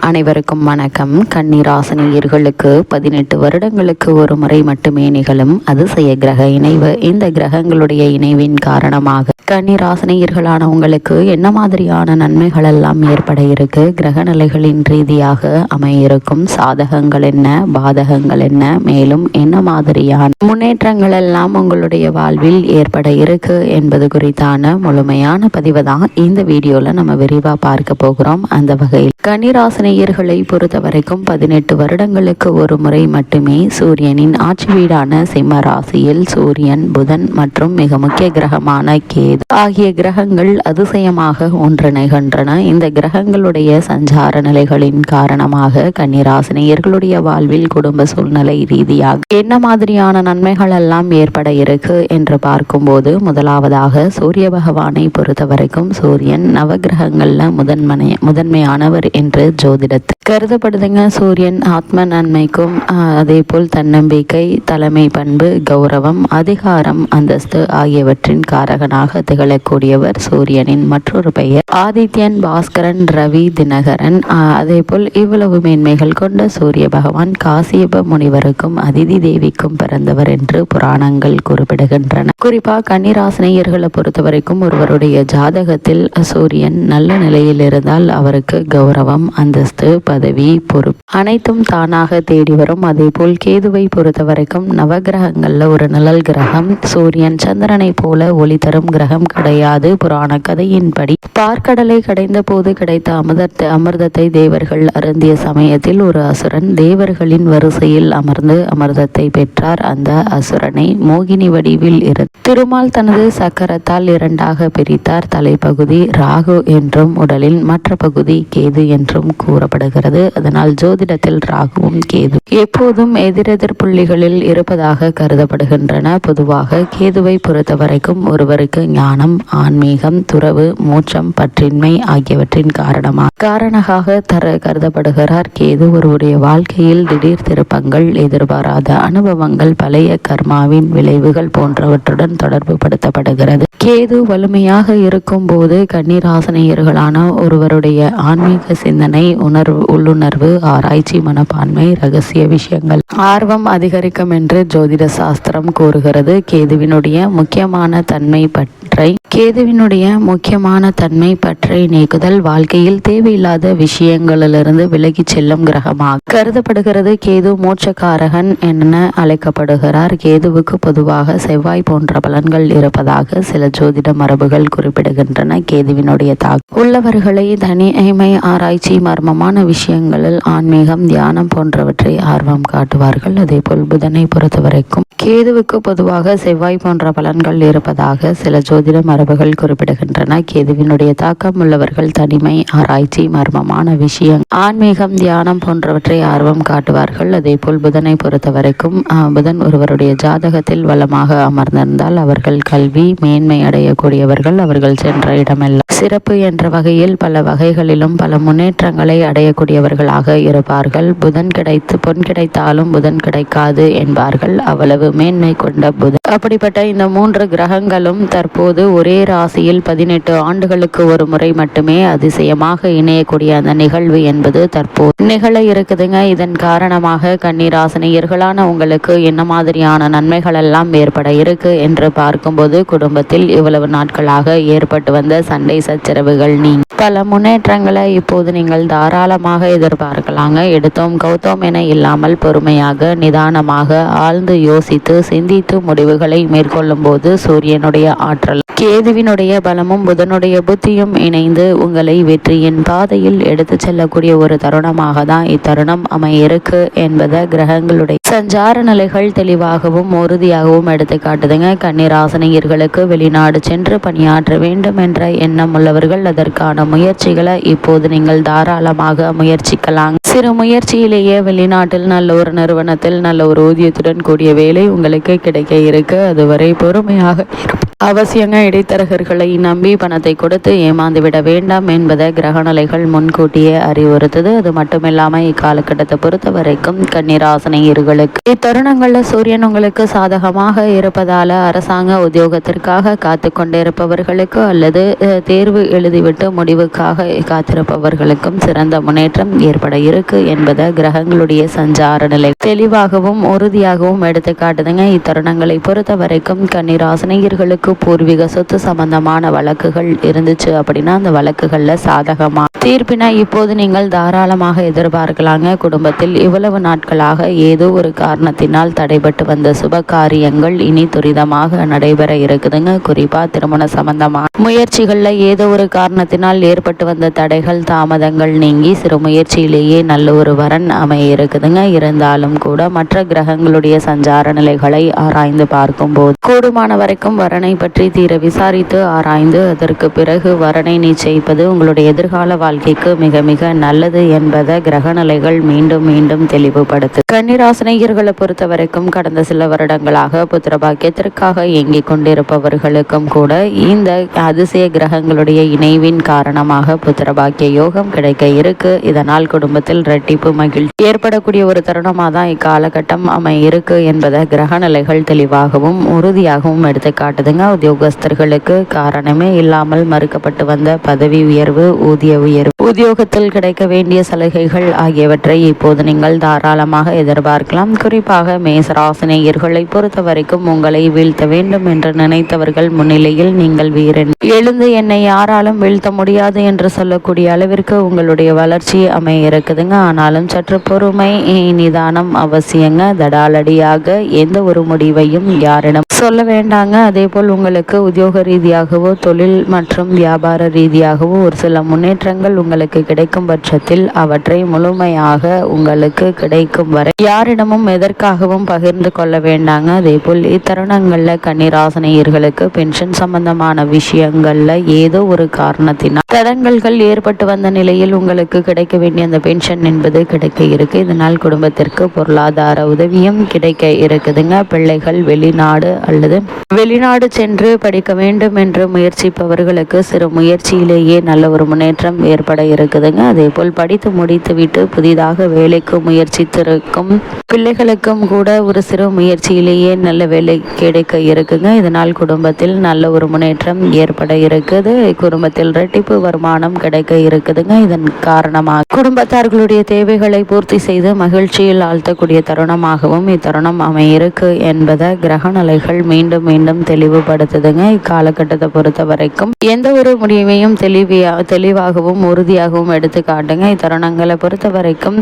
அனைவருக்கும் வணக்கம். கன்னிராசினியர்களுக்கு 18 வருடங்களுக்கு ஒரு முறை மட்டுமே நிகழும் அதிசய கிரக இணைவு. இந்த கிரகங்களுடைய இணைவின் காரணமாக கன்னிராசினியர்களான உங்களுக்கு என்ன மாதிரியான நன்மைகள் எல்லாம் ஏற்பட இருக்கு, கிரக நிலைகளின் ரீதியாக அமையிருக்கும் சாதகங்கள் என்ன, பாதகங்கள் என்ன, மேலும் என்ன மாதிரியான முன்னேற்றங்கள் எல்லாம் உங்களுடைய வாழ்வில் ஏற்பட இருக்கு என்பது குறித்தான முழுமையான பதிவை தான் இந்த வீடியோல நம்ம விரிவா பார்க்க போகிறோம். அந்த வகையில் கன்னிராசினியர்களை பொறுத்த வரைக்கும் 18 வருடங்களுக்கு ஒரு முறை மட்டுமே சூரியனின் ஆட்சி வீடான சிம்ம ராசியில் சூரியன், புதன் மற்றும் மிக முக்கிய கிரகமான கேது ஆகிய கிரகங்கள் அதிசயமாக ஒன்றிணைகின்றன. இந்த கிரகங்களுடைய சஞ்சார நிலைகளின் காரணமாக கன்னிராசினியர்களுடைய வாழ்வில் குடும்ப சூழ்நிலை ரீதியாக என்ன மாதிரியான நன்மைகள் எல்லாம் ஏற்பட இருக்கு என்று பார்க்கும்போது, முதலாவதாக சூரிய பகவானை பொறுத்த வரைக்கும் சூரியன் நவகிரகங்கள்ல முதன்மையானவர் என்று ஜோதிடத்தில் கருதப்படுதுங்க. சூரியன் ஆத்ம நன்மைக்கும் அதே போல் தன்னம்பிக்கை, தலைமை பண்பு, கௌரவம், அதிகாரம், அந்தஸ்து ஆகியவற்றின் காரகனாக திகழக்கூடியவர். சூரியனின் மற்றொரு பெயர் ஆதித்யன், பாஸ்கரன், ரவி, தினகரன். அதே போல் இவ்வளவு மேன்மைகள் கொண்ட சூரிய பகவான் காசியப முனிவருக்கும் அதிதி தேவிக்கும் பிறந்தவர் என்று புராணங்கள் குறிப்பிடுகின்றன. குறிப்பாக கன்னிராசினியர்களை பொறுத்த வரைக்கும் ஒருவருடைய ஜாதகத்தில் சூரியன் நல்ல நிலையில் இருந்தால் அவருக்கு கௌரவம், அந்தஸ்து, பதவி, பொறுப்பு அனைத்தும் தானாக தேடி வரும். அதே போல் கேதுவை பொறுத்த வரைக்கும் நவகிரகங்கள்ல ஒரு நிழல் கிரகம். சூரியன் சந்திரனை போல ஒளி தரும் கிரகம் கிடையாது. புராண கதையின்படி பார்க்கடலை கடைந்த போது கிடைத்த அமிர்தத்தை தேவர்கள் அருந்திய சமயத்தில் ஒரு அசுரன் தேவர்களின் வரிசையில் அமர்ந்து அமிர்தத்தை பெற்றார். அந்த அசுரனை மோகினி வடிவில் இருந்து திருமால் தனது சக்கரத்தால் இரண்டாக பிரித்தார். தலைப்பகுதி ராகு என்றும் உடலின் மற்ற பகுதி கேது என்றும் கூறப்படுகிறது. அதனால் ஜோதிடத்தில் ராகுவும் கேது எப்போதும் எதிரெதிர் புள்ளிகளில் இருப்பதாக கருதப்படுகின்றன. பொதுவாக கேதுவை பொறுத்த வரைக்கும் ஒருவருக்கு ஞானம், ஆன்மீகம், துறவு, மோட்சம், பற்றின்மை ஆகியவற்றின் காரணமாக கருதப்படுகிறார். கேது ஒருவருடைய வாழ்க்கையில் திடீர் திருப்பங்கள், எதிர்பாராத அனுபவங்கள், பழைய கர்மாவின் விளைவுகள் போன்றவற்றுடன் தொடர்பு படுத்தப்படுகிறது. கேது வலிமையாக இருக்கும் போது கன்னிராசினியர்களான ஒருவருடைய ஆன்மீக சிந்தனை, உள்ளுணர்வு, ஆராய்ச்சி மனப்பான்மை, ரகசிய விஷயங்கள் ஆர்வம் அதிகரிக்கும் என்று ஜோதிட சாஸ்திரம் கூறுகிறது. கேதுவினுடைய முக்கியமான தன்மை பற்றை நீக்குதல், வாழ்க்கையில் தேவையில்லாத விஷயங்களிலிருந்து விலகி செல்லும் கிரகமாக கருதப்படுகிறது. கேது மோட்சக்காரகன் என அழைக்கப்படுகிறார். கேதுவுக்கு பொதுவாக செவ்வாய் போன்ற பலன்கள் இருப்பதாக சில ஜோதிட மரபுகள் குறிப்பிடுகின்றன. கேதுவினுடைய உள்ளவர்களை தனிமை, ஆராய்ச்சி, மர்மமான விஷயங்களில் ஆன்மீகம், தியானம் போன்றவற்றை ஆர்வம் காட்டுவார்கள். அதே போல் புதனை பொறுத்த வரைக்கும் கேதுவுக்கு பொதுவாக செவ்வாய் போன்ற பலன்கள் இருப்பதாக சில ஜோதிட மரபுகள் குறிப்பிடுகின்றன. கேதுவினுடைய தாக்கம் உள்ளவர்கள் தனிமை, ஆராய்ச்சி, மர்மமான விஷயம், ஆன்மீகம், தியானம் போன்றவற்றை ஆர்வம் காட்டுவார்கள். அதே போல் புதனை பொறுத்த வரைக்கும் புதன் ஒருவருடைய ஜாதகத்தில் வளமாக அமர்ந்திருந்தால் அவர்கள் கல்வி மேன்மை அடையக்கூடியவர்கள். அவர்கள் சென்ற இடமெல்லாம் சிறப்பு என்ற வகையில் பல வகைகளிலும் பல முன்னேற்றங்களை அடையக்கூடியவர்களாக இருப்பார்கள். பொன் கிடைத்தாலும் புதன் கிடைக்காது என்பார்கள். அவ்வளவு மேன்மை கொண்ட புதன். அப்படிப்பட்ட இந்த 3 கிரகங்களும் தற்போது ஒரே ராசியில் 18 ஆண்டுகளுக்கு ஒரு முறை மட்டுமே அதிசயமாக இணையக்கூடிய அந்த நிகழ்வு என்பது தற்போது நிகழ இருக்குதுங்க. இதன் காரணமாக கன்னிராசினியர்களான உங்களுக்கு என்ன மாதிரியான நன்மைகள் எல்லாம் ஏற்பட இருக்கு என்று பார்க்கும்போது, குடும்பத்தில் இவ்வளவு நாட்களாக ஏற்பட்டு வந்த சண்டை சச்சரவுகள் நீங்க பல முன்னேற்றங்களை இப்போது நீங்கள் தாராளமாக எதிர்பார்க்கலாங்க. எடுத்தோம் கௌத்தோம் என இல்லாமல் பொறுமையாக, நிதானமாக, ஆழ்ந்து யோசித்து சிந்தித்து முடிவுகளை மேற்கொள்ளும் போது சூரியனுடைய ஆற்றல், கேதுவினுடைய பலமும், புதனுடைய புத்தியும் இணைந்து உங்களை வெற்றியின் பாதையில் எடுத்து செல்லக்கூடிய ஒரு தருணமாக தான் இத்தருணம் அமையிருக்கு என்பதை கிரகங்களுடைய சஞ்சார நிலைகள் தெளிவாகவும் உறுதியாகவும் எடுத்து காட்டுதுங்க. கன்னிராசினியர்களுக்கு வெளிநாடு சென்று பணியாற்ற வேண்டும் என்ற எண்ணம் உள்ளவர்கள் அதற்கான முயற்சிகளை இப்போது நீங்கள் தாராளமாக முயற்சிக்கலாம். சிறு முயற்சியிலேயே வெளிநாட்டில் நல்ல ஒரு நிறுவனத்தில் நல்ல ஒரு ஊதியத்துடன் கூடிய வேலை உங்களுக்கு கிடைக்க இருக்கு. அதுவரை பொறுமையாக அவசியங்க. இடைத்தரகர்களை நம்பி பணத்தை கொடுத்து ஏமாந்து விட வேண்டாம் என்பதை கிரகநிலைகள் முன்கூட்டியே அறிவுறுத்துது. அது மட்டுமில்லாமல் இக்காலகட்டத்தை பொறுத்த வரைக்கும் கன்னிராசினியர்களுக்கு இத்தருணங்களில் சூரியன் உங்களுக்கு சாதகமாக இருப்பதால அரசாங்க உத்தியோகத்திற்காக காத்து கொண்டிருப்பவர்களுக்கு அல்லது தேர்வு தேர்வு எழுதிவிட்டு முடிவுக்காக காத்திருப்பவர்களுக்கும் சிறந்த முன்னேற்றம் ஏற்பட இருக்கு என்பதை கிரகங்களுடைய சஞ்சார நிலை தெளிவாகவும் உறுதியாகவும் எடுத்து காட்டுதுங்க. இத்தருணங்களை பொறுத்த வரைக்கும் கன்னிராசினியர்களுக்கு பூர்வீக சொத்து சம்பந்தமான வழக்குகள் இருந்துச்சு அப்படின்னா அந்த வழக்குகள்ல சாதகமா தீர்ப்பினை இப்போது நீங்கள் தாராளமாக எதிர்பார்க்கலாங்க. குடும்பத்தில் இவ்வளவு நாட்களாக ஏதோ ஒரு காரணத்தினால் தடைபட்டு வந்த சுப காரியங்கள் இனி துரிதமாக நடைபெற இருக்குதுங்க. குறிப்பா திருமண சம்பந்தமான முயற்சிகள்ல ஏதோ ஒரு காரணத்தினால் ஏற்பட்டு வந்த தடைகள் தாமதங்கள் நீங்கி சிறு முயற்சியிலேயே நல்ல ஒரு வரன் அமைய இருக்குதுங்க. இருந்தாலும் கூட மற்ற கிரகங்களுடைய சஞ்சார நிலைகளை ஆராய்ந்து பார்க்கும்போது கூடுமான வரைக்கும் வரனை பற்றி தீர விசாரித்து ஆராய்ந்து அதற்கு பிறகு வரனை நிச்சயிப்பது உங்களுடைய எதிர்கால வாழ்க்கைக்கு மிக மிக நல்லது என்பதை கிரக நிலைகள் மீண்டும் மீண்டும் தெளிவுபடுத்து. கன்னிராசினியர்களை பொறுத்த வரைக்கும் கடந்த சில வருடங்களாக புத்திர பாக்கியத்திற்காக இயங்கிக் கொண்டிருப்பவர்களுக்கும் கூட இந்த அதிசய கிரகங்களுடைய இணைவின் காரணமாக புத்திர பாக்கிய யோகம் கிடைக்க இருக்கு. இதனால் குடும்பத்தில் இரட்டிப்பு மகிழ்ச்சி ஏற்படக்கூடிய ஒரு தருணமாக தான் இக்காலகட்டம் அமைய இருக்கு என்பதை கிரக நிலைகள் தெளிவாகவும் உறுதியாகவும் எடுத்து காட்டுதுங்க. உத்தியோகஸ்தர்களுக்கு காரணமே இல்லாமல் மறுக்கப்பட்டு வந்த பதவி உயர்வு, ஊதிய உயர்வு, உத்தியோகத்தில் கிடைக்க வேண்டிய சலுகைகள் ஆகியவற்றை இப்போது நீங்கள் தாராளமாக எதிர்பார்க்கலாம். குறிப்பாக மேசராசினியர்களை பொறுத்த வரைக்கும் உங்களை வீழ்த்த வேண்டும் என்று நினைத்தவர்கள் முன்னிலையில் நீங்கள் வீரன் எழுந்து என்னை யாராலும் வீழ்த்த முடியாது என்று சொல்லக்கூடிய அளவிற்கு உங்களுடைய வளர்ச்சி அமைய இருக்குதுங்க. ஆனாலும் சற்று பொறுமை நிதானம் அவசியங்க. தடாலடியாக எந்த ஒரு முடிவையும் யாரிடம் சொல்ல வேண்டாங்க. அதே போல் உங்களுக்கு உத்தியோக ரீதியாகவோ தொழில் மற்றும் வியாபார ரீதியாகவோ ஒரு சில முன்னேற்றங்கள் உங்களுக்கு கிடைக்கும் பட்சத்தில் அவற்றை முழுமையாக உங்களுக்கு கிடைக்கும் வரை யாரிடமும் எதற்காகவும் பகிர்ந்து கொள்ள வேண்டாங்க. அதே போல் இத்தருணங்கள்ல கன்னிராசினியர்களுக்கு பென்ஷன் சம்பந்தமான விஷயங்கள்ல ஏதோ ஒரு காரணத்தினால் தடங்கல்கள் ஏற்பட்டு வந்த நிலையில் உங்களுக்கு கிடைக்க வேண்டிய அந்த பென்ஷன் என்பது கிடைக்க இருக்கு. இதனால் குடும்பத்திற்கு பொருளாதார உதவியும் கிடைக்க இருக்குதுங்க. பிள்ளைகள் வெளிநாடு அல்லது வெளிநாடு சென்று படிக்க வேண்டும் என்று முயற்சிப்பவர்களுக்கு சிறு முயற்சியிலேயே நல்ல ஒரு முன்னேற்றம் ஏற்பட இருக்குதுங்க. அதே போல் படித்து முடித்து விட்டு புதிதாக வேலைக்கு முயற்சித்திருக்கும் பிள்ளைகளுக்கும் கூட ஒரு சிறு முயற்சியிலேயே நல்ல வேலை கிடைக்க இருக்குங்க. இதனால் குடும்பத்தில் நல்ல ஒரு முன்னேற்றம் ஏற்பட இருக்குது. குடும்பத்தில் இரட்டிப்பு வருமானம் கிடைக்க இருக்குதுங்க. இதன் காரணமாக குடும்பத்தார்களுடைய தேவைகளை பூர்த்தி செய்து மகிழ்ச்சியில் ஆழ்த்தக்கூடிய தருணமாகவும் இத்தருணம் அமையிருக்கு என்பதை கிரக நிலைகள் மீண்டும் மீண்டும் தெளிவுபடுத்துதுங்க. இக்காலகட்டத்தை பொறுத்த வரைக்கும் எந்த ஒரு முடிவையும் தெளிவாகவும் உறுதியாகவும் எடுத்து காட்டுங்க. இத்தருணங்களை பொறுத்த வரைக்கும்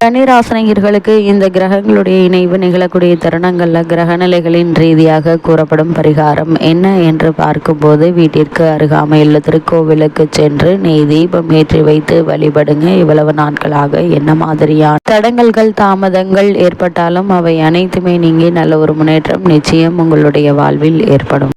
கன்னிராசினியர்களுக்கு இந்த கிரகங்களுடைய இணைவு நிகழக்கூடிய தருணங்கள்ல கிரகநிலைகளின் ரீதியாக கூறப்படும் பரிகாரம் என்ன என்று பார்க்கும்போது வீட்டிற்கு அருகாமையுள்ள திருக்கோவிலுக்கு சென்று நெய் தீபம் ஏற்றி வைத்து வழிபடுங்க. இவ்வளவு நாட்களாக என்ன மாதிரியான தடங்கல்கள் தாமதங்கள் ஏற்பட்டாலும் அவை அனைத்துமே நீங்கி நல்ல ஒரு முன்னேற்றம் நிச்சயம் உங்களுடைய வாழ்வில் ஏற்படும்.